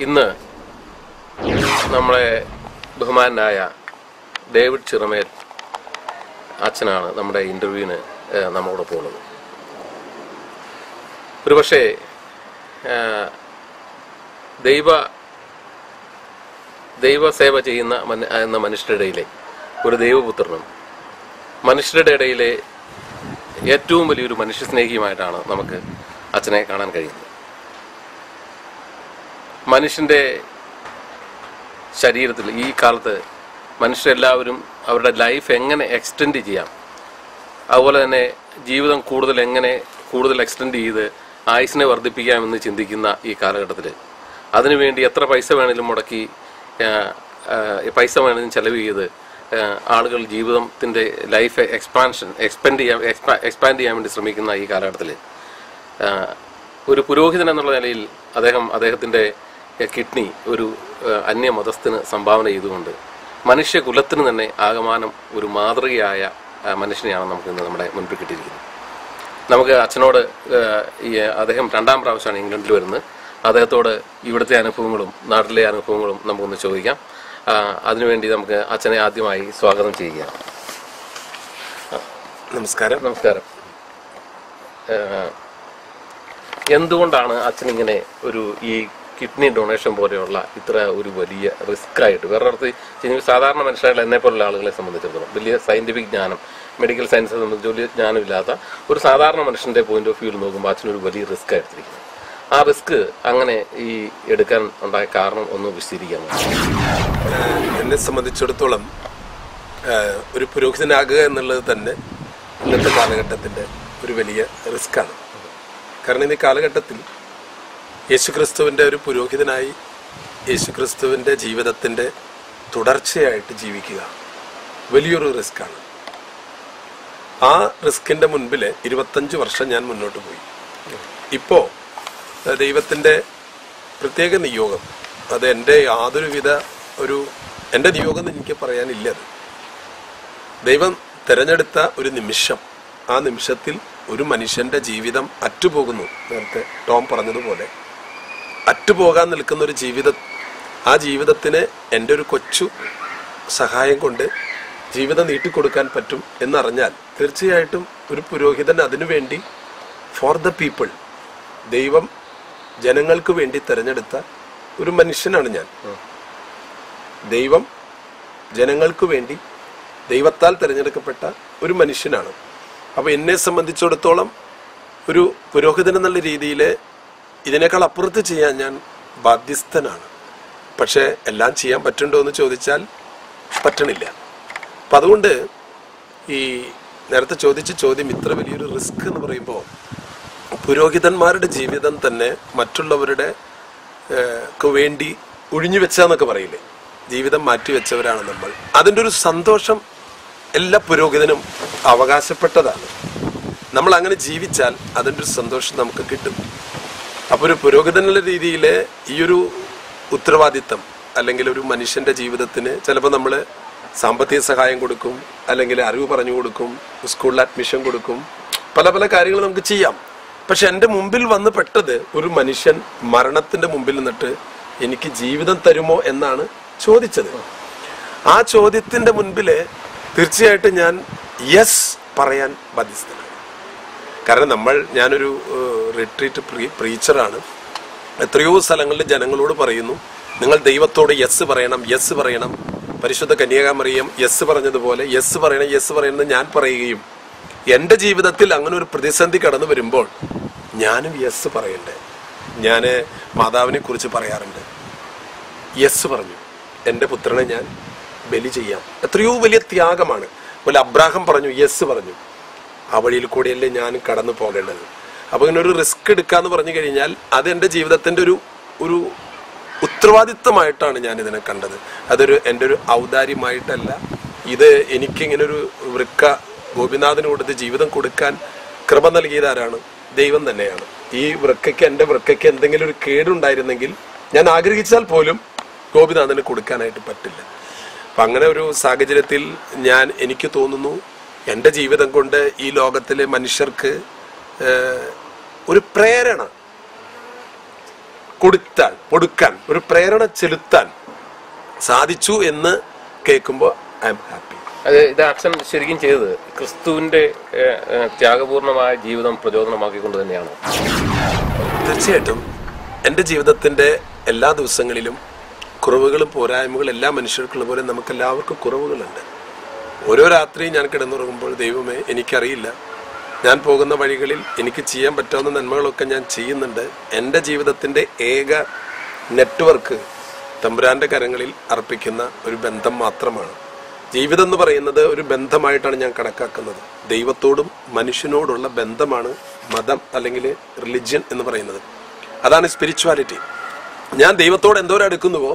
ഇന്ന് നമ്മളെ ബഹുമാനായ ഡേവിഡ് ചിറമേൽ അച്ഛനാണ് നമ്മുടെ ഇൻ്റർവ്യൂവിന് നമ്മളോടൊപ്പം ഉള്ളത്. ഒരുപക്ഷെ ദൈവസേവ ചെയ്യുന്ന എന്ന മനുഷ്യരുടെ ഇടയിലെ ഒരു ദൈവപുത്രനും മനുഷ്യരുടെ ഇടയിലെ ഏറ്റവും വലിയൊരു മനുഷ്യസ്നേഹിയുമായിട്ടാണ് നമുക്ക് അച്ഛനെ കാണാൻ കഴിയുന്നത്. മനുഷ്യൻ്റെ ശരീരത്തിൽ ഈ കാലത്ത് മനുഷ്യരെല്ലാവരും അവരുടെ ലൈഫ് എങ്ങനെ എക്സ്റ്റെൻഡ് ചെയ്യാം, അതുപോലെ തന്നെ ജീവിതം കൂടുതൽ എക്സ്റ്റെൻഡ് ചെയ്ത് ആയുസിനെ വർദ്ധിപ്പിക്കാമെന്ന് ചിന്തിക്കുന്ന ഈ കാലഘട്ടത്തിൽ അതിനുവേണ്ടി എത്ര പൈസ വേണമെങ്കിലും മുടക്കി പൈസ വേണമെങ്കിലും ചെലവ് ചെയ്ത് ആളുകൾ ജീവിതത്തിൻ്റെ ലൈഫ് എക്സ്പാൻഡ് ചെയ്യാൻ വേണ്ടി ശ്രമിക്കുന്ന ഈ കാലഘട്ടത്തിൽ ഒരു പുരോഹിതൻ എന്നുള്ള നിലയിൽ അദ്ദേഹത്തിൻ്റെ കിഡ്നി ഒരു അന്യമതസ്ഥന് സംഭാവന ചെയ്തുകൊണ്ട് മനുഷ്യകുലത്തിന് തന്നെ ആകമാനം ഒരു മാതൃകയായ മനുഷ്യനെയാണ് നമുക്കിന്ന് നമ്മുടെ മുൻപിൽ കിട്ടിയിരിക്കുന്നത്. നമുക്ക് അച്ഛനോട് അദ്ദേഹം 2ാം പ്രാവശ്യമാണ് ഇംഗ്ലണ്ടിൽ വരുന്നത്. അദ്ദേഹത്തോട് ഇവിടുത്തെ അനുഭവങ്ങളും നാട്ടിലെ അനുഭവങ്ങളും നമുക്കൊന്ന് ചോദിക്കാം. അതിനുവേണ്ടി നമുക്ക് അച്ഛനെ ആദ്യമായി സ്വാഗതം ചെയ്യുകയാണ്. നമസ്കാരം. എന്തുകൊണ്ടാണ് അച്ഛനിങ്ങനെ ഈ കിഡ്നി ഡൊണേഷൻ പോലെയുള്ള ഇത്ര ഒരു വലിയ റിസ്ക് ആയിട്ട്, വേറൊരിടത്ത് സാധാരണ മനുഷ്യരായ എന്നെ പോലുള്ള ആളുകളെ സംബന്ധിച്ചിടത്തോളം വലിയ സയന്റിഫിക് ജ്ഞാനം, മെഡിക്കൽ സയൻസിനെ സംബന്ധിച്ച് വലിയ ജ്ഞാനമില്ലാത്ത ഒരു സാധാരണ മനുഷ്യന്റെ പോയിന്റ് ഓഫ് വ്യൂവിൽ നോക്കുമ്പോൾ അച്ഛനൊരു വലിയ റിസ്ക് ആയിട്ടിരിക്കുന്നു. ആ റിസ്ക് അങ്ങനെ എടുക്കാൻ ഉണ്ടായ കാരണം ഒന്ന് വിശദീകരിക്കാൻ പറ്റും? എന്നെ സംബന്ധിച്ചിടത്തോളം ഒരു പുരോഹിതനാകുക എന്നുള്ളത് തന്നെ ഇന്നത്തെ കാലഘട്ടത്തിന്റെ ഒരു വലിയ റിസ്ക്കാണ്. കാരണം ഈ കാലഘട്ടത്തിൽ യേശുക്രിസ്തുവിൻ്റെ ഒരു പുരോഹിതനായി യേശുക്രിസ്തുവിൻ്റെ ജീവിതത്തിൻ്റെ തുടർച്ചയായിട്ട് ജീവിക്കുക വലിയൊരു റിസ്ക്കാണ്. ആ റിസ്കിൻ്റെ മുൻപിൽ 25 വർഷം ഞാൻ മുന്നോട്ട് പോയി. ഇപ്പോൾ ദൈവത്തിൻ്റെ പ്രത്യേക നിയോഗം, അത് എൻ്റെ യാതൊരുവിധ എൻ്റെ നിയോഗം എന്ന് എനിക്ക് പറയാനില്ലത്. ദൈവം തിരഞ്ഞെടുത്ത ഒരു നിമിഷം, ആ നിമിഷത്തിൽ ഒരു മനുഷ്യൻ്റെ ജീവിതം അറ്റുപോകുന്നു. നേരത്തെ ടോം പറഞ്ഞതുപോലെ അറ്റുപോകാൻ നിൽക്കുന്ന ഒരു ജീവിതം, ആ ജീവിതത്തിന് എൻ്റെ ഒരു കൊച്ചു സഹായം കൊണ്ട് ജീവിതം നീട്ടിക്കൊടുക്കാൻ പറ്റും എന്നറിഞ്ഞാൽ തീർച്ചയായിട്ടും ഒരു പുരോഹിതൻ അതിനുവേണ്ടി ഫോർ ദ പീപ്പിൾ, ദൈവം ജനങ്ങൾക്ക് വേണ്ടി തിരഞ്ഞെടുത്ത ഒരു മനുഷ്യനാണ് ഞാൻ. ദൈവം ജനങ്ങൾക്ക് വേണ്ടി ദൈവത്താൽ തിരഞ്ഞെടുക്കപ്പെട്ട ഒരു മനുഷ്യനാണ്. അപ്പോൾ എന്നെ സംബന്ധിച്ചിടത്തോളം ഒരു പുരോഹിതൻ എന്നുള്ള രീതിയിൽ ഇതിനേക്കാൾ അപ്പുറത്ത് ചെയ്യാൻ ഞാൻ ബാധ്യസ്ഥനാണ്. പക്ഷെ എല്ലാം ചെയ്യാൻ പറ്റുണ്ടോ എന്ന് ചോദിച്ചാൽ പറ്റണില്ല. അപ്പം അതുകൊണ്ട് ഈ നേരത്തെ ചോദിച്ച ചോദ്യം, ഇത്ര വലിയൊരു റിസ്ക് എന്ന് പറയുമ്പോൾ പുരോഹിതന്മാരുടെ ജീവിതം തന്നെ മറ്റുള്ളവരുടെ വേണ്ടി ഒഴിഞ്ഞു വെച്ചാന്നൊക്കെ പറയില്ലേ, ജീവിതം മാറ്റിവെച്ചവരാണ് നമ്മൾ. അതിൻ്റെ ഒരു സന്തോഷം എല്ലാ പുരോഹിതനും അവകാശപ്പെട്ടതാണ്. നമ്മൾ അങ്ങനെ ജീവിച്ചാൽ അതിൻ്റെ ഒരു സന്തോഷം നമുക്ക് കിട്ടും. അപ്പോൾ ഒരു പുരോഹിതനുള്ള രീതിയിൽ ഈ ഒരു ഉത്തരവാദിത്തം, അല്ലെങ്കിൽ ഒരു മനുഷ്യന്റെ ജീവിതത്തിന് ചിലപ്പോൾ നമ്മൾ സാമ്പത്തിക സഹായം കൊടുക്കും, അല്ലെങ്കിൽ അറിവ് പറഞ്ഞു കൊടുക്കും, സ്കൂളിൽ അഡ്മിഷൻ കൊടുക്കും, പല പല കാര്യങ്ങൾ നമുക്ക് ചെയ്യാം. പക്ഷെ എൻ്റെ മുമ്പിൽ വന്ന് പെട്ടത് ഒരു മനുഷ്യൻ മരണത്തിന്റെ മുമ്പിൽ നിന്നിട്ട് എനിക്ക് ജീവിതം തരുമോ എന്നാണ് ചോദിച്ചത്. ആ ചോദ്യത്തിന്റെ മുൻപിൽ തീർച്ചയായിട്ടും ഞാൻ യെസ് പറയാൻ ബാധ്യസ്ഥനാണ്. കാരണം ഞാനൊരു റിട്രീറ്റ് പ്രീച്ചറാണ്. എത്രയോ സ്ഥലങ്ങളിൽ ജനങ്ങളോട് പറയുന്നു, നിങ്ങൾ ദൈവത്തോട് യെസ് പറയണം. പരിശുദ്ധ കന്യകാമറിയം യെസ് പറഞ്ഞതുപോലെ യെസ് പറയണം ഞാൻ പറയുകയും എൻ്റെ ജീവിതത്തിൽ അങ്ങനെ ഒരു പ്രതിസന്ധി കടന്നു വരുമ്പോൾ ഞാനും യെസ് പറയണ്ടേ. ഞാൻ മാതാവിനെ കുറിച്ച് പറയാറുണ്ട്, യെസ് പറഞ്ഞു, എൻ്റെ പുത്രനെ ഞാൻ ബലി ചെയ്യാം. എത്രയോ വലിയ ത്യാഗമാണ്. അതുപോലെ അബ്രാഹാം പറഞ്ഞു, യെസ് പറഞ്ഞു. ആ വഴിയിൽ കൂടിയല്ലേ ഞാൻ കടന്നു പോകേണ്ടത്. അപ്പോൾ ഇങ്ങനെ ഒരു റിസ്ക് എടുക്കാന്ന് പറഞ്ഞു കഴിഞ്ഞാൽ അത് എൻ്റെ ജീവിതത്തിൻ്റെ ഒരു ഉത്തരവാദിത്തമായിട്ടാണ് ഞാൻ ഇതിനെ കണ്ടത്. എൻ്റെ ഒരു ഔദാര്യമായിട്ടല്ല. ഇത് എനിക്കിങ്ങനെ ഒരു വൃക്ക ഗോപിനാഥന് കൊടുത്ത് ജീവിതം കൊടുക്കാൻ കൃപ നൽകിയതാരാണ്? ദൈവം തന്നെയാണ്. ഈ എൻ്റെ വൃക്കയ്ക്ക് എന്തെങ്കിലും ഒരു കേടുണ്ടായിരുന്നെങ്കിൽ ഞാൻ ആഗ്രഹിച്ചാൽ പോലും ഗോപിനാഥന് കൊടുക്കാനായിട്ട് പറ്റില്ല. അപ്പം അങ്ങനെ ഒരു സാഹചര്യത്തിൽ എനിക്ക് തോന്നുന്നു എൻ്റെ ജീവിതം കൊണ്ട് ഈ ലോകത്തിലെ മനുഷ്യർക്ക് ഒരു പ്രേരണ കൊടുക്കാൻ ഒരു പ്രേരണ ചെലുത്താൻ സാധിച്ചു എന്ന് കേൾക്കുമ്പോൾ ഐ എം ഹാപ്പി. ഇത് അച്ഛൻ ശരിക്കും ചെയ്തത് ക്രിസ്തുവിന്റെ ത്യാഗപൂർണമായ ജീവിതം പ്രചോദനമാക്കിക്കൊണ്ട് തന്നെയാണ്. തീർച്ചയായിട്ടും എൻ്റെ ജീവിതത്തിന്റെ എല്ലാ ദിവസങ്ങളിലും കുറവുകളും പോരായ്മകളും എല്ലാ മനുഷ്യർക്കുള്ള പോലെ നമുക്ക് എല്ലാവർക്കും കുറവുകളുണ്ട്. ഓരോ രാത്രിയും ഞാൻ കിടന്നുറങ്ങുമ്പോൾ ദൈവമേ എനിക്കറിയില്ല, ഞാൻ പോകുന്ന വഴികളിൽ എനിക്ക് ചെയ്യാൻ പറ്റാവുന്ന നന്മകളൊക്കെ ഞാൻ ചെയ്യുന്നുണ്ട്. എൻ്റെ ജീവിതത്തിന്റെ ഏക നെറ്റ്വർക്ക് തമ്പുരാന്റെ കരങ്ങളിൽ അർപ്പിക്കുന്ന ഒരു ബന്ധം മാത്രമാണ്. ജീവിതം എന്ന് പറയുന്നത് ഒരു ബന്ധമായിട്ടാണ് ഞാൻ കണക്കാക്കുന്നത്. ദൈവത്തോടും മനുഷ്യനോടുള്ള ബന്ധമാണ് മതം അല്ലെങ്കിൽ റിലിജ്യൻ എന്ന് പറയുന്നത്. അതാണ് സ്പിരിച്വാലിറ്റി. ഞാൻ ദൈവത്തോട് എന്തോരം അടുക്കുന്നുവോ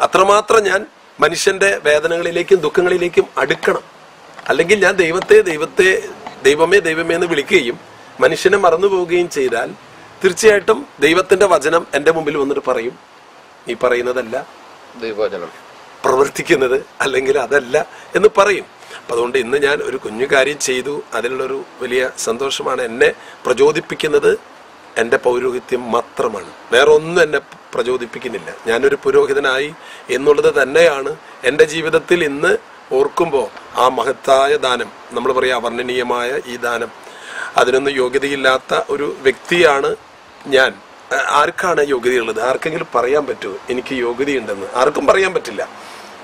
അത്രമാത്രം ഞാൻ മനുഷ്യന്റെ വേദനകളിലേക്കും ദുഃഖങ്ങളിലേക്കും അടുക്കണം. അല്ലെങ്കിൽ ഞാൻ ദൈവമേ എന്ന് വിളിക്കുകയും മനുഷ്യനെ മറന്നു പോവുകയും ചെയ്താൽ തീർച്ചയായിട്ടും ദൈവത്തിന്റെ വചനം എൻ്റെ മുമ്പിൽ വന്നിട്ട് പറയും, നീ പറയുന്നതല്ല ദൈവവചനം, പ്രവർത്തിക്കുന്നത് അല്ലെങ്കിൽ അതല്ല എന്ന് പറയും. അപ്പൊ അതുകൊണ്ട് ഇന്ന് ഞാൻ ഒരു കുഞ്ഞു കാര്യം ചെയ്തു, അതിനുള്ളൊരു വലിയ സന്തോഷമാണ്. എന്നെ പ്രചോദിപ്പിക്കുന്നത് എൻ്റെ പൗരോഹിത്യം മാത്രമാണ്, വേറെ ഒന്നും എന്നെ പ്രചോദിപ്പിക്കുന്നില്ല. ഞാനൊരു പുരോഹിതനായി എന്നുള്ളത് തന്നെയാണ് എൻ്റെ ജീവിതത്തിൽ ഇന്ന് ഓർക്കുമ്പോൾ ആ മഹത്തായ ദാനം, നമ്മൾ പറയാം അവർണ്ണനീയമായ ഈ ദാനം, അതിനൊന്നും യോഗ്യതയില്ലാത്ത ഒരു വ്യക്തിയാണ് ഞാൻ. ആർക്കാണ് യോഗ്യതയുള്ളത്? ആർക്കെങ്കിലും പറയാൻ പറ്റുമോ എനിക്ക് യോഗ്യതയുണ്ടെന്ന്? ആർക്കും പറയാൻ പറ്റില്ല.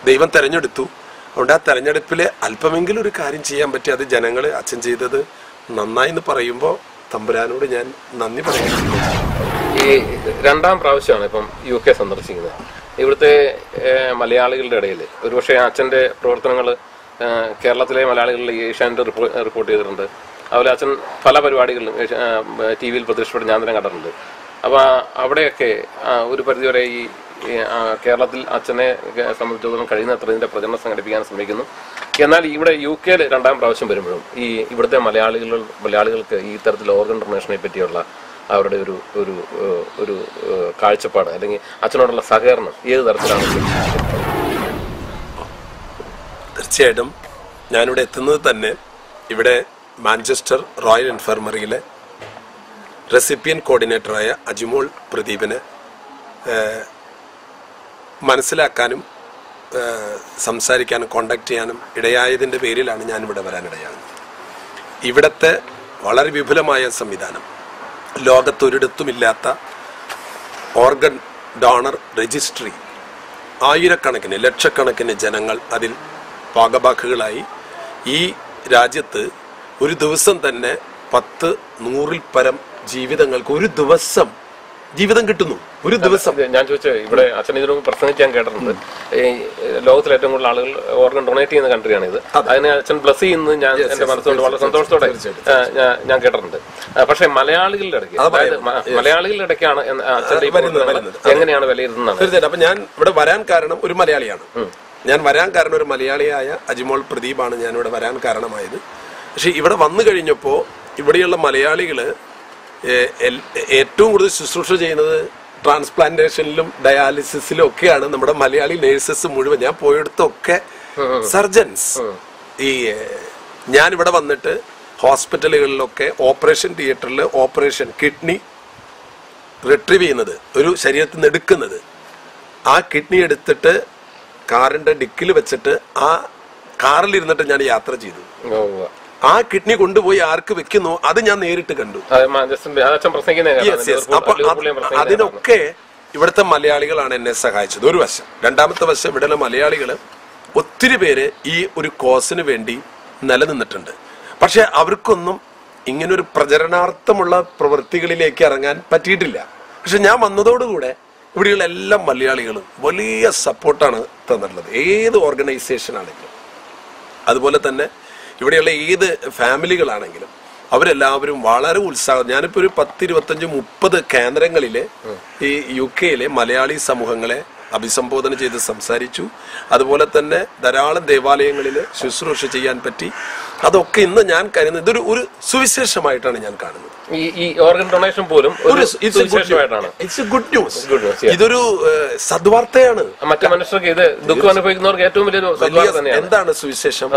ദൈവം തെരഞ്ഞെടുത്തു. അതുകൊണ്ട് ആ തെരഞ്ഞെടുപ്പിൽ അല്പമെങ്കിലും ഒരു കാര്യം ചെയ്യാൻ പറ്റി. അത് ജനങ്ങൾ അച്ഛൻ ചെയ്തത് നന്നായി എന്ന് പറയുമ്പോൾ തമ്പുരാനോട് ഞാൻ നന്ദി പറയുന്നു. ഈ രണ്ടാം പ്രാവശ്യമാണ് ഇപ്പം UK സന്ദർശിക്കുന്നത്. ഇവിടുത്തെ മലയാളികളുടെ ഇടയിൽ ഒരുപക്ഷെ അച്ഛൻ്റെ പ്രവർത്തനങ്ങൾ കേരളത്തിലെ മലയാളികളിൽ ഏഷ്യാനെറ്റ് റിപ്പോർട്ട് ചെയ്തിട്ടുണ്ട്. അതുപോലെ അച്ഛൻ പല പരിപാടികളിലും TV യിൽ പ്രത്യക്ഷപ്പെട്ട് ഞാൻ തന്നെ കണ്ടിട്ടുണ്ട്. അപ്പോൾ അവിടെയൊക്കെ ഒരു പരിധിവരെ ഈ കേരളത്തിൽ അച്ഛനെ സംബന്ധിച്ചിടത്തോളം കഴിയുന്നത്ര ഇതിൻ്റെ പ്രചരണം സംഘടിപ്പിക്കാൻ ശ്രമിക്കുന്നു. എന്നാൽ ഇവിടെ UK രണ്ടാം പ്രാവശ്യം വരുമ്പോഴും ഈ ഇവിടുത്തെ മലയാളികൾക്ക് ഈ തരത്തിൽ ഓർഗൻ ഡൊണേഷനെ പറ്റിയുള്ള അവരുടെ ഒരു കാഴ്ചപ്പാട് അല്ലെങ്കിൽ അച്ഛനോടുള്ള സഹകരണം ഏത് തരത്തിലാണ്? തീർച്ചയായിട്ടും ഞാനിവിടെ എത്തുന്നത് തന്നെ ഇവിടെ മാഞ്ചസ്റ്റർ റോയൽ ഇൻഫർമറിയിലെ റെസിപ്പിയൻ കോർഡിനേറ്ററായ അജിമോൾ പ്രദീപിനെ മനസ്സിലാക്കാനും സംസാരിക്കാനും കോണ്ടാക്ട് ചെയ്യാനും ഇടയായതിൻ്റെ പേരിലാണ് ഞാനിവിടെ വരാനിടയാകുന്നത്. ഇവിടുത്തെ വളരെ വിപുലമായ സംവിധാനം, ലോകത്തൊരിടത്തുമില്ലാത്ത ഓർഗൻ ഡോണർ രജിസ്ട്രി, ആയിരക്കണക്കിന് ലക്ഷക്കണക്കിന് ജനങ്ങൾ അതിൽ ഭാഗഭാക്കുകളായി. ഈ രാജ്യത്ത് ഒരു ദിവസം തന്നെ 10-100-ൽ പരം ജീവിതങ്ങൾക്ക് ഒരു ദിവസം ജീവിതം കിട്ടുന്നു. ഒരു ദിവസം. ഞാൻ ചോദിച്ചത് ഇവിടെ അച്ഛൻ ഇതിനു പ്രസംഗിച്ച് ഞാൻ കേട്ടിട്ടുണ്ട്. ഈ ലോകത്തിലെ ഏറ്റവും കൂടുതൽ ആളുകൾ ഓർഗൻ ഡൊണേറ്റ് ചെയ്യുന്ന കൺട്രിയാണ് ഇത്. അതിനെ അച്ഛൻ ബ്ലസ് ചെയ്യുന്നത് ഞാൻ എന്റെ മനസ്സുകൊണ്ട് വളരെ സന്തോഷത്തോടെ ഞാൻ കേട്ടിട്ടുണ്ട്. പക്ഷെ മലയാളികളുടെ ഇടയ്ക്ക്, അതായത് മലയാളികളുടെ ഇടയ്ക്കാണ് അച്ഛൻ്റെ എങ്ങനെയാണ് വിലയിരുത്തുന്നത്? തീർച്ചയായിട്ടും. അപ്പൊ ഞാൻ ഇവിടെ വരാൻ കാരണം ഒരു മലയാളിയാണ്. ഞാൻ വരാൻ കാരണം ഒരു മലയാളിയായ അജിമോൾ പ്രദീപാണ് ഞാൻ ഇവിടെ വരാൻ കാരണമായത്. പക്ഷെ ഇവിടെ വന്നു കഴിഞ്ഞപ്പോൾ ഇവിടെയുള്ള മലയാളികള് ഏറ്റവും കൂടുതൽ ശുശ്രൂഷ ചെയ്യുന്നത് ട്രാൻസ്പ്ലാന്റേഷനിലും ഡയാലിസിസിലും ഒക്കെയാണ്. നമ്മുടെ മലയാളി നേഴ്സസ് മുഴുവൻ, ഞാൻ പോയിടത്തൊക്കെ സർജൻസ്. ഈ ഞാൻ ഇവിടെ വന്നിട്ട് ഹോസ്പിറ്റലുകളിലൊക്കെ ഓപ്പറേഷൻ തിയേറ്ററിൽ ഓപ്പറേഷൻ കിഡ്നി റിട്രീവ് ചെയ്യുന്നത്, ഒരു ശരീരത്തിൽ നിന്ന് എടുക്കുന്നത്, ആ കിഡ്നി എടുത്തിട്ട് കാറിന്റെ ഡിക്കിൽ വെച്ചിട്ട് ആ കാറിലിരുന്നിട്ട് ഞാൻ യാത്ര ചെയ്തു. ആ കിഡ്നി കൊണ്ടുപോയി ആർക്ക് വെക്കുന്നു അത് ഞാൻ നേരിട്ട് കണ്ടു. അപ്പൊ അതിനൊക്കെ ഇവിടുത്തെ മലയാളികളാണ് എന്നെ സഹായിച്ചത്, ഒരു വശം. രണ്ടാമത്തെ വശം, ഇവിടെയുള്ള മലയാളികൾ ഒത്തിരി പേര് ഈ ഒരു കോസിന് വേണ്ടി നിലനിന്നിട്ടുണ്ട്. പക്ഷെ അവർക്കൊന്നും ഇങ്ങനൊരു പ്രചരണാർത്ഥമുള്ള പ്രവൃത്തികളിലേക്ക് ഇറങ്ങാൻ പറ്റിയിട്ടില്ല. പക്ഷെ ഞാൻ വന്നതോടുകൂടെ ഇവിടെയുള്ള എല്ലാ മലയാളികളും വലിയ സപ്പോർട്ടാണ് തന്നിട്ടുള്ളത്, ഏത് ഓർഗനൈസേഷൻ ആണെങ്കിലും. അതുപോലെ തന്നെ ഇവിടെയുള്ള ഏത് ഫാമിലികളാണെങ്കിലും അവരെല്ലാവരും വളരെ ഉത്സാഹം. ഞാനിപ്പോ ഒരു 10-25-30 കേന്ദ്രങ്ങളിലെ ഈ UK മലയാളി സമൂഹങ്ങളെ അഭിസംബോധന ചെയ്ത് സംസാരിച്ചു. അതുപോലെ തന്നെ ധാരാളം ദേവാലയങ്ങളിൽ ശുശ്രൂഷ ചെയ്യാൻ പറ്റി. അതൊക്കെ ഇന്ന് ഞാൻ കരുതുന്നത് ഇതൊരു ഒരു സുവിശേഷമായിട്ടാണ് ഞാൻ കാണുന്നത്. ഈ ഓർഗൻ ഡൊണേഷൻ പോലും ഇറ്റ്സ് ഗുഡ് ന്യൂസ്. ഇതൊരു സദ്വാർത്തയാണ്. മറ്റു മനുഷ്യർക്ക് ഇത് ദുഃഖം അനുഭവിക്കുന്നവർക്ക് ഏറ്റവും വലിയൊരു എന്താണ് സുവിശേഷം?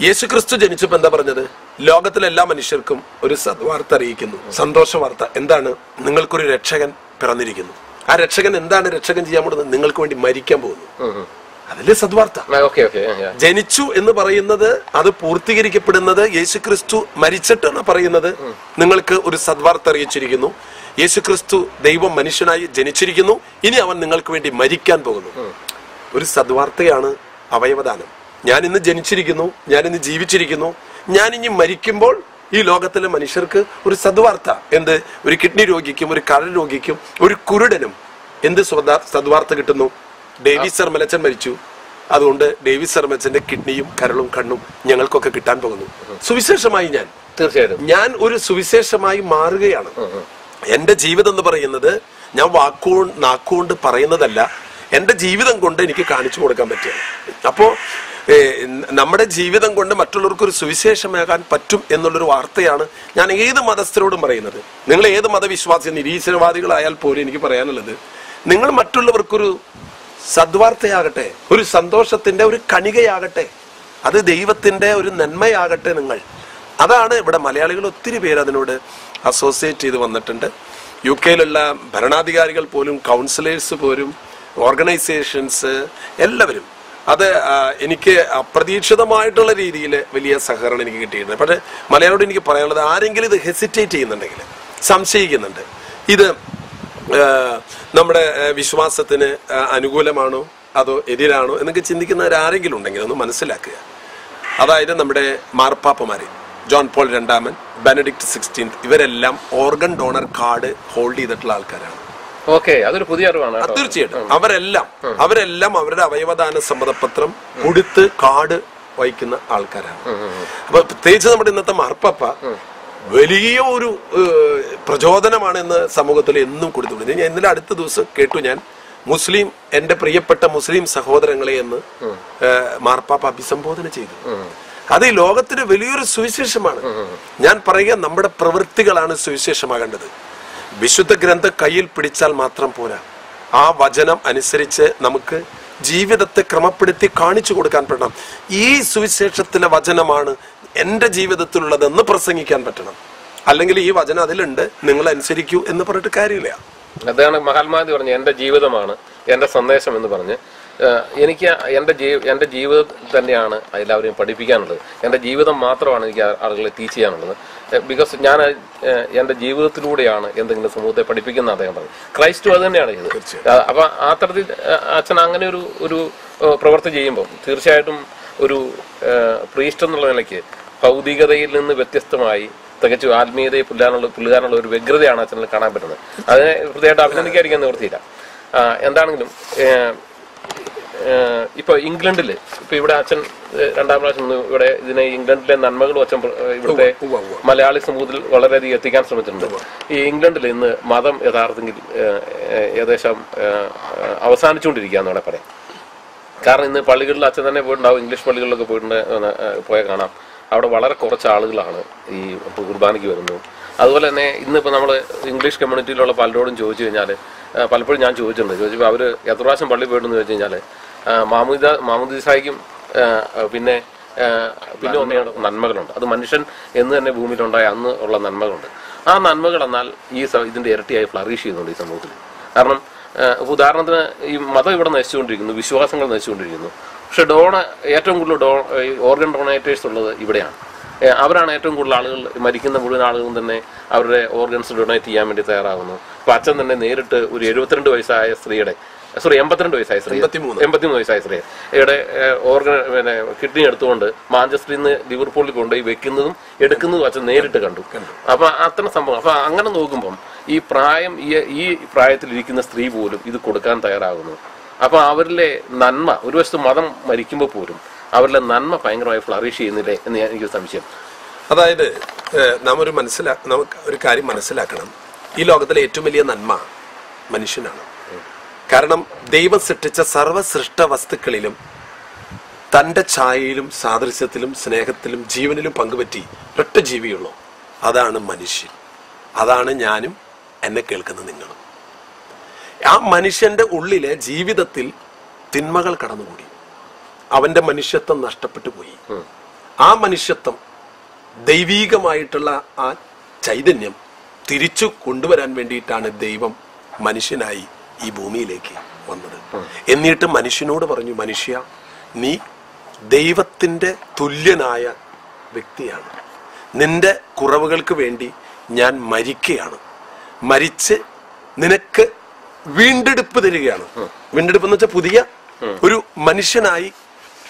യേശുക്രിസ്തു ജനിച്ചപ്പോ എന്താ പറഞ്ഞത്? ലോകത്തിലെ എല്ലാ മനുഷ്യർക്കും ഒരു സദ്വാർത്ത അറിയിക്കുന്നു, സന്തോഷ വാർത്ത. എന്താണ്? നിങ്ങൾക്കൊരു രക്ഷകൻ പിറന്നിരിക്കുന്നു. ആ രക്ഷകൻ എന്താണ് രക്ഷകൻ ചെയ്യാൻ പോകുന്നത്? നിങ്ങൾക്ക് വേണ്ടി മരിക്കാൻ പോകുന്നു. അതിലെ സദ്വാർത്ത. ജനിച്ചു എന്ന് പറയുന്നത് അത് പൂർത്തീകരിക്കപ്പെടുന്നത് യേശുക്രിസ്തു മരിച്ചിട്ടാണ് പറയുന്നത്. നിങ്ങൾക്ക് ഒരു സദ്വാർത്ത അറിയിച്ചിരിക്കുന്നു. യേശുക്രിസ്തു ദൈവം മനുഷ്യനായി ജനിച്ചിരിക്കുന്നു. ഇനി അവൻ നിങ്ങൾക്ക് വേണ്ടി മരിക്കാൻ പോകുന്നു. ഒരു സദ്വാർത്തയാണ് അവയവദാനം. ഞാൻ ഇന്ന് ജനിച്ചിരിക്കുന്നു, ഞാൻ ഇന്ന് ജീവിച്ചിരിക്കുന്നു, ഞാൻ ഇനി മരിക്കുമ്പോൾ ഈ ലോകത്തിലെ മനുഷ്യർക്ക് ഒരു സദ്വാർത്ത. എന്ത്? ഒരു കിഡ്നി രോഗിക്കും, ഒരു കരൾ രോഗിക്കും, ഒരു കുരുടനും എന്ത് സദ്വാർത്ത കിട്ടുന്നു? ഡേവിസ് സർമലച്ചൻ മരിച്ചു, അതുകൊണ്ട് ഡേവിസ് സർമലച്ചന്റെ കിഡ്നിയും കരളും കണ്ണും ഞങ്ങൾക്കൊക്കെ കിട്ടാൻ പോകുന്നു. സുവിശേഷമായി ഞാൻ ഒരു സുവിശേഷമായി മാറുകയാണ്. എന്റെ ജീവിതം എന്ന് പറയുന്നത് ഞാൻ നാക്കുകൊണ്ട് പറയുന്നതല്ല, എന്റെ ജീവിതം കൊണ്ട് എനിക്ക് കാണിച്ചു കൊടുക്കാൻ പറ്റുക. അപ്പോ നമ്മുടെ ജീവിതം കൊണ്ട് മറ്റുള്ളവർക്ക് ഒരു സുവിശേഷമാകാൻ പറ്റും എന്നുള്ളൊരു വാർത്തയാണ് ഞാൻ ഏത് മതസ്ഥരോടും പറയുന്നത്. നിങ്ങൾ ഏത് മതവിശ്വാസി, നിരീശ്വരവാദികളായാൽ പോലും എനിക്ക് പറയാനുള്ളത്, നിങ്ങൾ മറ്റുള്ളവർക്കൊരു സദ്വാർത്തയാകട്ടെ, ഒരു സന്തോഷത്തിന്റെ ഒരു കണികയാകട്ടെ, അത് ദൈവത്തിന്റെ ഒരു നന്മയാകട്ടെ നിങ്ങൾ. അതാണ് ഇവിടെ മലയാളികൾ ഒത്തിരി പേര് അതിനോട് അസോസിയേറ്റ് ചെയ്ത് വന്നിട്ടുണ്ട്. UK ഭരണാധികാരികൾ പോലും, കൗൺസിലേഴ്സ് പോലും, ഓർഗനൈസേഷൻസ് എല്ലാവരും. അത് എനിക്ക് അപ്രതീക്ഷിതമായിട്ടുള്ള രീതിയിൽ വലിയ സഹകരണം എനിക്ക് കിട്ടിയിട്ടുണ്ട്. പക്ഷെ മലയാളിയോട് എനിക്ക് പറയാനുള്ളത്, ആരെങ്കിലും ഇത് ഹെസിറ്റേറ്റ് ചെയ്യുന്നുണ്ടെങ്കിൽ, സംശയിക്കുന്നുണ്ട്, ഇത് നമ്മുടെ വിശ്വാസത്തിന് അനുകൂലമാണോ അതോ എതിരാണോ എന്നൊക്കെ ചിന്തിക്കുന്നവരാരെങ്കിലും ഉണ്ടെങ്കിൽ ഒന്ന് മനസ്സിലാക്കുക. അതായത് നമ്മുടെ മാർപ്പാപ്പമാര്, ജോൺ പോൾ II, ബെനഡിക്ട് 16, ഇവരെല്ലാം ഓർഗൻ ഡോണർ കാർഡ് ഹോൾഡ് ചെയ്തിട്ടുള്ള ആൾക്കാരാണ്. അതൊരു പുതിയ അറിവാണ്. തീർച്ചയായിട്ടും അവരെല്ലാം അവരുടെ അവയവദാന സമ്മതപത്രം കൊടുത്ത് കാർഡ് വഹിക്കുന്ന ആൾക്കാരാണ്. അപ്പൊ പ്രത്യേകിച്ച് നമ്മുടെ ഇന്നത്തെ മാർപ്പാപ്പ വലിയ ഒരു പ്രചോദനമാണ് ഇന്ന് സമൂഹത്തിൽ എന്നും കൊടുത്തുകൊണ്ടിരുന്നത്. ഞാൻ ഇന്നലെ അടുത്ത ദിവസം കേട്ടു, ഞാൻ മുസ്ലിം, എന്റെ പ്രിയപ്പെട്ട മുസ്ലിം സഹോദരങ്ങളെ എന്ന് മാർപ്പാപ്പ അഭിസംബോധന ചെയ്തു. അത് ഈ ലോകത്തിന് വലിയൊരു സുവിശേഷമാണ്. ഞാൻ പറയുക, നമ്മുടെ പ്രവൃത്തികളാണ് സുവിശേഷമാകേണ്ടത്. വിശുദ്ധ ഗ്രന്ഥം കയ്യിൽ പിടിച്ചാൽ മാത്രം പോരാ, ആ വചനം അനുസരിച്ച് നമുക്ക് ജീവിതത്തെ ക്രമപ്പെടുത്തി കാണിച്ചു കൊടുക്കാൻ പറ്റണം. ഈ സുവിശേഷത്തിലെ വചനമാണ് എന്റെ ജീവിതത്തിലുള്ളതെന്ന് പ്രസംഗിക്കാൻ പറ്റണം. അല്ലെങ്കിൽ ഈ വചനം അതിലുണ്ട്, നിങ്ങൾ അനുസരിക്കൂ എന്ന് പറഞ്ഞിട്ട് കാര്യമില്ല. അതാണ് മഹാത്മാഗാന്ധി പറഞ്ഞ എന്റെ ജീവിതമാണ് എന്റെ സന്ദേശം എന്ന് പറഞ്ഞ്. എനിക്ക് എന്റെ ജീവിതം തന്നെയാണ് എല്ലാവരെയും പഠിപ്പിക്കാനുള്ളത്. എന്റെ ജീവിതം മാത്രമാണ് എനിക്ക് ആളുകളെ ടീച്ച് ചെയ്യാനുള്ളത്. ബിക്കോസ് ഞാൻ എന്റെ ജീവിതത്തിലൂടെയാണ് എന്തെങ്കിലും സമൂഹത്തെ പഠിപ്പിക്കുന്ന അദ്ദേഹം പറഞ്ഞു. ക്രൈസ്റ്റും അത് തന്നെയാണ് ചെയ്തത്. അപ്പൊ ആ തരത്തിൽ അച്ഛൻ അങ്ങനെ ഒരു പ്രവൃത്തി ചെയ്യുമ്പോൾ തീർച്ചയായിട്ടും ഒരു പ്രീസ്റ്റ് എന്നുള്ള നിലയ്ക്ക് ഭൗതികതയിൽ നിന്ന് വ്യത്യസ്തമായി തികച്ചും ആത്മീയതയെ പുല്ലുകാനുള്ള ഒരു വ്യഗ്രതയാണ് അച്ഛനിൽ കാണാൻ പറ്റുന്നത്. അതിനെ കൃത്യമായിട്ട് അഭിനന്ദിക്കാതിരിക്കാൻ നിവൃത്തിയില്ല. എന്താണെങ്കിലും ഇപ്പൊ ഇംഗ്ലണ്ടില്, ഇപ്പൊ ഇവിടെ അച്ഛൻ രണ്ടാം പ്രാവശ്യം ഇവിടെ ഇതിനെ ഇംഗ്ലണ്ടിലെ നന്മകളും അച്ഛൻ ഇവിടുത്തെ മലയാളി സമൂഹത്തിൽ വളരെയധികം എത്തിക്കാൻ ശ്രമിച്ചിട്ടുണ്ട്. ഈ ഇംഗ്ലണ്ടിൽ ഇന്ന് മതം യഥാർത്ഥത്തിൽ ഏകദേശം അവസാനിച്ചുകൊണ്ടിരിക്കുകയെന്ന് വേണേൽ പറയാം. കാരണം ഇന്ന് പള്ളികളിൽ അച്ഛൻ തന്നെ പോയിട്ടുണ്ടാവും, ഇംഗ്ലീഷ് പള്ളികളിലൊക്കെ പോയാൽ കാണാം, അവിടെ വളരെ കുറച്ച് ആളുകളാണ് ഈ കുർബാനയ്ക്ക് വരുന്നത്. അതുപോലെ തന്നെ ഇന്നിപ്പോൾ നമ്മൾ ഇംഗ്ലീഷ് കമ്മ്യൂണിറ്റിയിലുള്ള പലരോടും ചോദിച്ചു കഴിഞ്ഞാൽ, പലപ്പോഴും ഞാൻ ചോദിച്ചപ്പോൾ അവർ എത്ര പ്രാവശ്യം പള്ളി പോയിട്ടെന്ന് ചോദിച്ചു കഴിഞ്ഞാൽ മാമുദീസായിക്കും പിന്നെ ഒന്നേ നന്മകളുണ്ട്. അത് മനുഷ്യൻ എന്ന് തന്നെ ഭൂമിയിലുണ്ടായ അന്ന് ഉള്ള നന്മകളുണ്ട്. ആ നന്മകൾ എന്നാൽ ഇതിന്റെ ഇരട്ടിയായി ഫ്ലറിഷ് ചെയ്യുന്നുണ്ട് ഈ സമൂഹത്തിൽ. കാരണം ഉദാഹരണത്തിന് ഈ മതം ഇവിടെ നശിച്ചുകൊണ്ടിരിക്കുന്നു, വിശ്വാസങ്ങൾ നശിച്ചുകൊണ്ടിരിക്കുന്നു. പക്ഷെ ഏറ്റവും കൂടുതൽ ഓർഗൻ ഡൊണേറ്റേഴ്സ് ഉള്ളത് ഇവിടെയാണ്. അവരാണ് ഏറ്റവും കൂടുതൽ ആളുകൾ, മരിക്കുന്ന മുഴുവൻ ആളുകളും തന്നെ അവരുടെ ഓർഗൻസ് ഡൊണേറ്റ് ചെയ്യാൻ വേണ്ടി തയ്യാറാകുന്നു. അപ്പൊ അച്ഛൻ തന്നെ നേരിട്ട് ഒരു 72 വയസ്സായ സ്ത്രീയുടെ 82 വയസ്സായ സ്ത്രീ 83 വയസ്സായ സ്ത്രീയുടെ കിഡ്നി എടുത്തുകൊണ്ട് മാഞ്ചസ്റ്ററിൽ നിന്ന് ലിവർപൂളിൽ കൊണ്ടുപോയി വെക്കുന്നതും എടുക്കുന്നതും അച്ഛൻ നേരിട്ട് കണ്ടു. അപ്പൊ അത്തരം സംഭവം. അപ്പൊ അങ്ങനെ നോക്കുമ്പം ഈ പ്രായത്തിലിരിക്കുന്ന സ്ത്രീ പോലും ഇത് കൊടുക്കാൻ തയ്യാറാകുന്നു. അപ്പൊ അവരിലെ നന്മ, ഒരു വശത്ത് മതം മരിക്കുമ്പോൾ പോലും അവരിലെ നന്മ ഭയങ്കരമായി ഫ്ലറിഷ് ചെയ്യുന്നില്ലേ എന്ന് എനിക്ക് സംശയം. അതായത് നമുക്ക് ഒരു കാര്യം മനസ്സിലാക്കണം, ഈ ലോകത്തിലെ ഏറ്റവും വലിയ നന്മ മനുഷ്യനാണ്. കാരണം ദൈവം സൃഷ്ടിച്ച സർവ്വ സൃഷ്ട വസ്തുക്കളിലും തന്റെ ഛായയിലും സാദൃശ്യത്തിലും സ്നേഹത്തിലും ജീവനിലും പങ്കുപറ്റി ഒറ്റ ജീവിയുള്ളൂ, അതാണ് മനുഷ്യൻ. അതാണ് ഞാനും എന്നെ കേൾക്കുന്ന നിങ്ങളും. ആ മനുഷ്യന്റെ ഉള്ളിലെ ജീവിതത്തിൽ തിന്മകൾ കടന്നുകൂടി, അവന്റെ മനുഷ്യത്വം നഷ്ടപ്പെട്ടു പോയി. ആ മനുഷ്യത്വം, ദൈവീകമായിട്ടുള്ള ആ ചൈതന്യം തിരിച്ചു കൊണ്ടുവരാൻ വേണ്ടിയിട്ടാണ് ദൈവം മനുഷ്യനായി ഈ ഭൂമിയിലേക്ക് വന്നത്. എന്നിട്ട് മനുഷ്യനോട് പറഞ്ഞു, മനുഷ്യ, നീ ദൈവത്തിൻ്റെ തുല്യനായ വ്യക്തിയാണ്. നിന്റെ കുറവുകൾക്ക് വേണ്ടി ഞാൻ മരിക്കുകയാണ്. മരിച്ച് നിനക്ക് വീണ്ടെടുപ്പ് തരികയാണ്. വീണ്ടെടുപ്പ് എന്ന് വെച്ചാൽ പുതിയ ഒരു മനുഷ്യനായി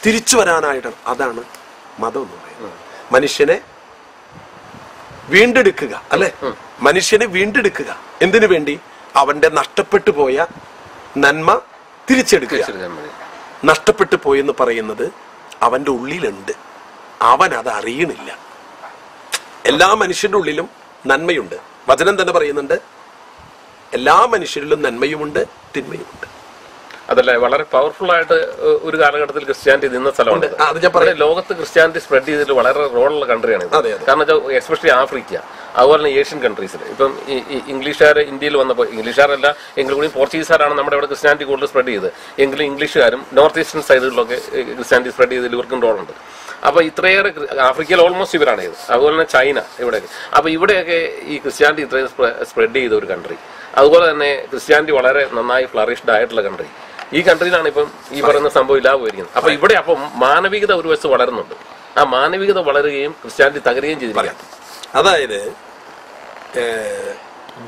തിരിച്ചു വരാനായിട്ടാണ്. അതാണ് മതം എന്ന് പറയുന്നത്. മനുഷ്യനെ വീണ്ടെടുക്കുക, അല്ലെ? മനുഷ്യനെ വീണ്ടെടുക്കുക. എന്തിനു വേണ്ടി? അവന്റെ നഷ്ടപ്പെട്ടു പോയ നന്മ തിരിച്ചെടുക്കുക. നഷ്ടപ്പെട്ടു പോയെന്ന് പറയുന്നത് അവന്റെ ഉള്ളിലുണ്ട്, അവൻ അത് അറിയണില്ല. എല്ലാ മനുഷ്യന്റെ ഉള്ളിലും നന്മയുണ്ട്. വചനം തന്നെ പറയുന്നുണ്ട്, എല്ലാ മനുഷ്യരിലും നന്മയുമുണ്ട് തിന്മയുമുണ്ട്. അതല്ലേ വളരെ പവർഫുൾ ആയിട്ട് ഒരു കാലഘട്ടത്തിൽ ക്രിസ്ത്യാനിറ്റി നിന്ന സ്ഥലമുണ്ട്. ലോകത്ത് ക്രിസ്ത്യാനിറ്റി സ്പ്രെഡ് ചെയ്തിട്ട് വളരെ റോളുള്ള കൺട്രിയാണ്. കാരണം എസ്പെഷ്യലി ആഫ്രിക്ക, അതുപോലെ തന്നെ ഏഷ്യൻ കൺട്രീസിൽ. ഇപ്പം ഇംഗ്ലീഷുകാർ ഇന്ത്യയിൽ വന്നപ്പോൾ, ഇംഗ്ലീഷുകാരല്ല എങ്കിലും കൂടി പോർച്ചുഗീസുകാരാണ് നമ്മുടെ ഇവിടെ ക്രിസ്ത്യാനിറ്റി കൂടുതൽ സ്പ്രെഡ് ചെയ്ത്. എങ്കിലും ഇംഗ്ലീഷുകാരും നോർത്ത് ഈസ്റ്റേൺ സൈഡുകളിലൊക്കെ ക്രിസ്ത്യാനിറ്റി സ്പ്രെഡ് ചെയ്തതിൽ ഇവർക്കും റോളുണ്ട്. അപ്പൊ ഇത്രയേറെ ആഫ്രിക്കയിൽ ഓൾമോസ്റ്റ് ഇവരാണ് ഇത്. അതുപോലെ തന്നെ ചൈന, ഇവിടെയൊക്കെ. അപ്പൊ ഇവിടെയൊക്കെ ഈ ക്രിസ്ത്യാനിറ്റി ഇത്രയും സ്പ്രെഡ് ചെയ്ത ഒരു കൺട്രി. അതുപോലെ തന്നെ ക്രിസ്ത്യാനിറ്റി വളരെ നന്നായി ഫ്ലറിഷ്ഡ് ആയിട്ടുള്ള കൺട്രി. ഈ കൺട്രിയിലാണ് ഇപ്പം ഈ പറയുന്ന സംഭവം ഇല്ലാതെ പോയിരിക്കുന്നത്. അപ്പൊ ഇവിടെ അപ്പം മാനവികത ഒരു വശത്ത് വളരുന്നുണ്ട്. ആ മാനവികത വളരുകയും ക്രിസ്ത്യാനിറ്റി തകരുകയും ചെയ്തിരിക്കുകയാണ്. അതായത്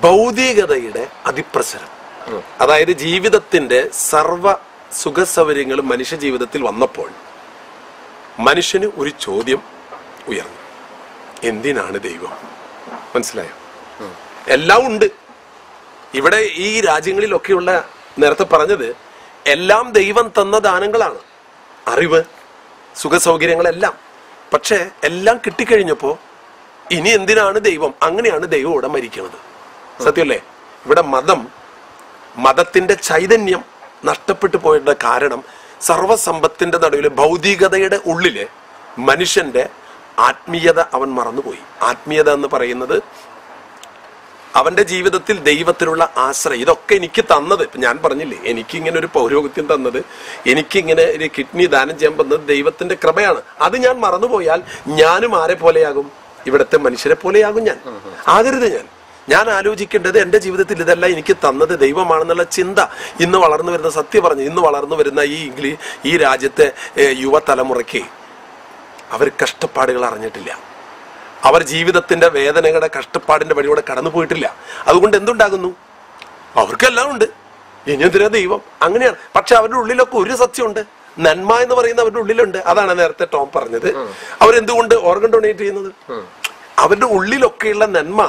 ഭൗതികതയുടെ അതിപ്രസരം, അതായത് ജീവിതത്തിന്റെ സർവ സുഖ സൗകര്യങ്ങളും മനുഷ്യ ജീവിതത്തിൽ വന്നപ്പോൾ മനുഷ്യന് ഒരു ചോദ്യം ഉയർന്നു, എന്തിനാണ് ദൈവം? മനസ്സിലായോ? എല്ലാം ഉണ്ട് ഇവിടെ. ഈ രാജ്യങ്ങളിലൊക്കെയുള്ള, നേരത്തെ പറഞ്ഞത്, എല്ലാം ദൈവം തന്ന ദാനങ്ങളാണ്. അറിവ്, സുഖ സൗകര്യങ്ങളെല്ലാം. പക്ഷെ എല്ലാം കിട്ടിക്കഴിഞ്ഞപ്പോ ഇനി എന്തിനാണ് ദൈവം? അങ്ങനെയാണ് ദൈവം ഇവിടെ മരിക്കുന്നത്. സത്യമല്ലേ? ഇവിടെ മതത്തിന്റെ ചൈതന്യം നഷ്ടപ്പെട്ടു പോയതിന്റെ കാരണം സർവസമ്പത്തിന്റെ നടുവില്, ഭൗതികതയുടെ ഉള്ളില് മനുഷ്യന്റെ ആത്മീയത അവൻ മറന്നുപോയി. ആത്മീയത എന്ന് പറയുന്നത് അവന്റെ ജീവിതത്തിൽ ദൈവത്തിലുള്ള ആശ്രയം. ഇതൊക്കെ എനിക്ക് തന്നത്, ഇപ്പൊ ഞാൻ പറഞ്ഞില്ലേ, എനിക്കിങ്ങനെ ഒരു പൗരോഹിത്യം തന്നത്, എനിക്കിങ്ങനെ ഒരു കിഡ്നി ദാനം ചെയ്യാൻ തന്നത് ദൈവത്തിന്റെ കൃപയാണ്. അത് ഞാൻ മറന്നുപോയാൽ ഞാനും ആരെ പോലെയാകും? ഇവിടുത്തെ മനുഷ്യരെ പോലെയാകും ഞാൻ. ആകരുത്. ഞാൻ ആലോചിക്കേണ്ടത് എന്റെ ജീവിതത്തിൽ ഇതെല്ലാം എനിക്ക് തന്നത് ദൈവമാണെന്നുള്ള ചിന്ത. ഇന്ന് വളർന്നു വരുന്ന, സത്യം പറഞ്ഞു, ഇന്ന് വളർന്നു വരുന്ന ഈ രാജ്യത്തെ യുവതലമുറയ്ക്ക് അവർ കഷ്ടപ്പാടുകൾ അറിഞ്ഞിട്ടില്ല. അവർ ജീവിതത്തിന്റെ വേദനകളുടെ കഷ്ടപ്പാടിന്റെ വഴിയോടെ കടന്നു പോയിട്ടില്ല. അതുകൊണ്ട് എന്തുണ്ടാകുന്നു? അവർക്കെല്ലാം ഉണ്ട്, ഇനി എന്തിനാ ദൈവം? അങ്ങനെയാണ്. പക്ഷെ അവരുടെ ഉള്ളിലൊക്കെ ഒരു സത്യമുണ്ട്, നന്മ എന്ന് പറയുന്ന അവരുടെ ഉള്ളിലുണ്ട്. അതാണ് നേരത്തെ ടോം പറഞ്ഞത്, അവരെന്തുകൊണ്ട് ഓർഗൻ ഡൊണേറ്റ് ചെയ്യുന്നത്? അവരുടെ ഉള്ളിലൊക്കെയുള്ള നന്മ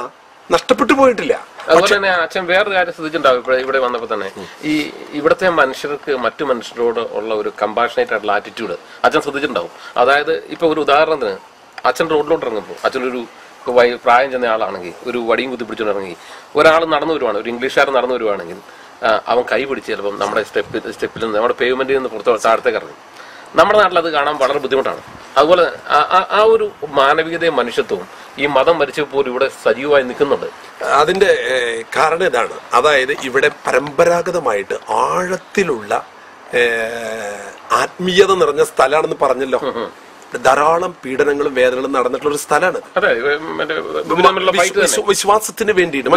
നഷ്ടപ്പെട്ടു പോയിട്ടില്ല. അതുപോലെ തന്നെ അച്ഛൻ വേറൊരു കാര്യം ശ്രദ്ധിച്ചിട്ടുണ്ടാവും ഇവിടെ വന്നപ്പോ തന്നെ, ഈ ഇവിടുത്തെ മനുഷ്യർക്ക് മറ്റു മനുഷ്യരോട് ഉള്ള ഒരു കമ്പാഷനേറ്റ് ആയിട്ടുള്ള ആറ്റിറ്റ്യൂഡ് അച്ഛൻ ശ്രദ്ധിച്ചിട്ടുണ്ടാവും. അതായത് ഇപ്പൊ ഒരു ഉദാഹരണത്തിന്, അച്ഛൻ റോഡിലോട്ട് ഇറങ്ങുമ്പോൾ, അച്ഛനൊരു പ്രായം ചെന്ന ആളാണെങ്കിൽ ഒരു വടിയും കുത്തി പിടിച്ചോണ്ടിറങ്ങി ഒരാൾ നടന്നു വരുവാണ്, ഒരു ഇംഗ്ലീഷുകാരൻ നടന്നു വരുവാണെങ്കിൽ അവൻ കൈ പിടിച്ച് ചിലപ്പം നമ്മുടെ സ്റ്റെപ്പിൽ നിന്ന്, നമ്മുടെ പേയ്മെന്റിൽ നിന്ന് പുറത്ത് താഴത്തേക്ക് ഇറങ്ങി. നമ്മുടെ നാട്ടിൽ അത് കാണാൻ വളരെ ബുദ്ധിമുട്ടാണ്. അതുപോലെ ആ ഒരു മാനവികതയും മനുഷ്യത്വവും ഈ മതം മരിച്ചപ്പോൾ ഇവിടെ സജീവമായി നിൽക്കുന്നുണ്ട്. അതിന്റെ കാരണം ഇതാണ്. അതായത് ഇവിടെ പരമ്പരാഗതമായിട്ട് ആഴത്തിലുള്ള ആത്മീയത നിറഞ്ഞ സ്ഥലമാണെന്ന് പറഞ്ഞല്ലോ. ധാരാളം പീഡനങ്ങളും വേദനകളും നടന്നിട്ടുള്ള ഒരു സ്ഥലമാണ്. വിശ്വാസത്തിന് വേണ്ടിയിട്ട്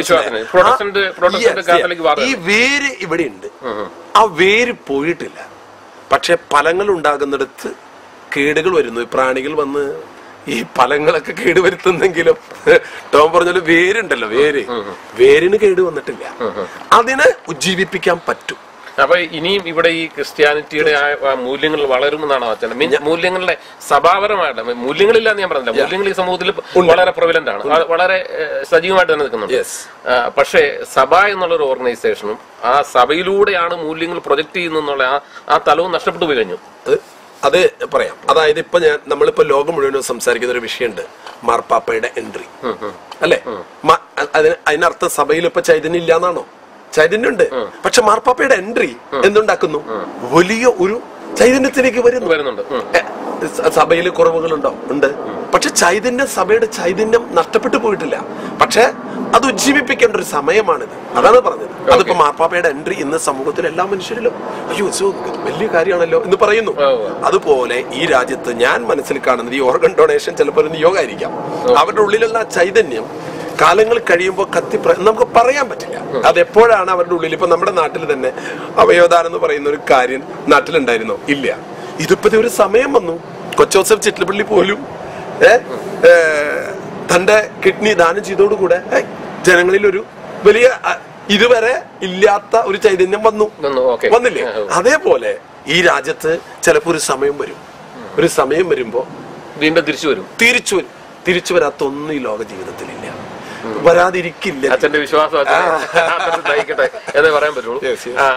ഈ വേര് ഇവിടെ ഉണ്ട്. ആ വേര് പോയിട്ടില്ല. പക്ഷെ ഫലങ്ങൾ ഉണ്ടാകുന്നിടത്ത് കേടുകൾ വരുന്നു. പ്രാണികൾ വന്ന് ഈ ഫലങ്ങളൊക്കെ കേടുവരുത്തുന്നെങ്കിലും ടോം പറഞ്ഞാലും വേരുണ്ടല്ലോ, വേരിന് കേട് വന്നിട്ടില്ല. അതിനെ ഉജ്ജീവിപ്പിക്കാൻ പറ്റും. അപ്പൊ ഇനിയും ഇവിടെ ഈ ക്രിസ്ത്യാനിറ്റിയുടെ മൂല്യങ്ങൾ വളരുമെന്നാണ് അച്ഛൻ. മൂല്യങ്ങളുടെ സഭാപരമായിട്ട്, മൂല്യങ്ങളില്ലാന്ന് ഞാൻ പറഞ്ഞില്ല, മൂല്യങ്ങൾ ഈ സമൂഹത്തിൽ വളരെ പ്രബലന്റ് ആണ്, വളരെ സജീവമായിട്ട് തന്നെ നിൽക്കുന്നുണ്ട്. പക്ഷേ സഭ എന്നുള്ളൊരു ഓർഗനൈസേഷനും ആ സഭയിലൂടെയാണ് മൂല്യങ്ങൾ പ്രൊജക്ട് ചെയ്യുന്നുള്ള ആ തലവും നഷ്ടപ്പെട്ടു പോയി കഴിഞ്ഞു. അത് പറയാം. അതായത് ഇപ്പൊ നമ്മളിപ്പോ ലോകം മുഴുവനും സംസാരിക്കുന്ന ഒരു വിഷയമുണ്ട്, മാർപ്പാപ്പയുടെ എൻട്രി, അല്ലെ? അതിനർത്ഥം സഭയിൽ ഇപ്പൊ ചൈതന്യം ഇല്ലാന്നാണോ? ചൈതന്യമുണ്ട്. പക്ഷെ മാർപ്പാപ്പയുടെ എൻട്രി എന്തുണ്ടാക്കുന്നു? വലിയ ഒരു ചൈതന്യത്തിലേക്ക് വരുന്നുണ്ട്. സഭയിൽ കുറവുകളുണ്ടോ? ഉണ്ട്. പക്ഷെ സഭയുടെ ചൈതന്യം നഷ്ടപ്പെട്ടു പോയിട്ടില്ല. പക്ഷെ അത് ഉജ്ജീവിപ്പിക്കേണ്ട ഒരു സമയമാണിത്. അതാണ് പറഞ്ഞത്. അതിപ്പോ മാർപ്പാപ്പയുടെ എൻട്രി ഇന്ന് സമൂഹത്തിൽ എല്ലാ മനുഷ്യരിലും അയ്യോ വലിയ കാര്യമാണല്ലോ എന്ന് പറയുന്നു. അതുപോലെ ഈ രാജ്യത്ത് ഞാൻ മനസ്സിൽ കാണുന്നത് ഈ ഓർഗൻ ഡൊണേഷൻ ചിലപ്പോൾ ഒരു നിയോഗമായിരിക്കാം. അവരുടെ ഉള്ളിലുള്ള ചൈതന്യം കാലങ്ങൾ കഴിയുമ്പോൾ നമുക്ക് പറയാൻ പറ്റില്ല അതെപ്പോഴാണ് അവരുടെ ഉള്ളിൽ. ഇപ്പൊ നമ്മുടെ നാട്ടിൽ തന്നെ അവയവദാനം എന്ന് പറയുന്ന ഒരു കാര്യം നാട്ടിലുണ്ടായിരുന്നോ? ഇല്ല. ഇതിപ്പോ ഒരു സമയം വന്നു. കൊച്ചോസഫ് ചിറ്റലപ്പള്ളി പോലും തന്റെ കിഡ്നി ദാനം ചെയ്തോടുകൂടെ ജനങ്ങളിൽ ഒരു വലിയ ഇതുവരെ ഇല്ലാത്ത ഒരു ചൈതന്യം വന്നില്ലേ? അതേപോലെ ഈ രാജ്യത്ത് ചിലപ്പോ ഒരു സമയം വരുമ്പോ വീണ്ടും തിരിച്ചു വരാത്ത ഒന്നും ഈ ലോക ജീവിതത്തിലില്ല, വരാതിരിക്കില്ല. അച്ഛന്റെ വിശ്വാസം പറയാൻ പറ്റുള്ളൂ.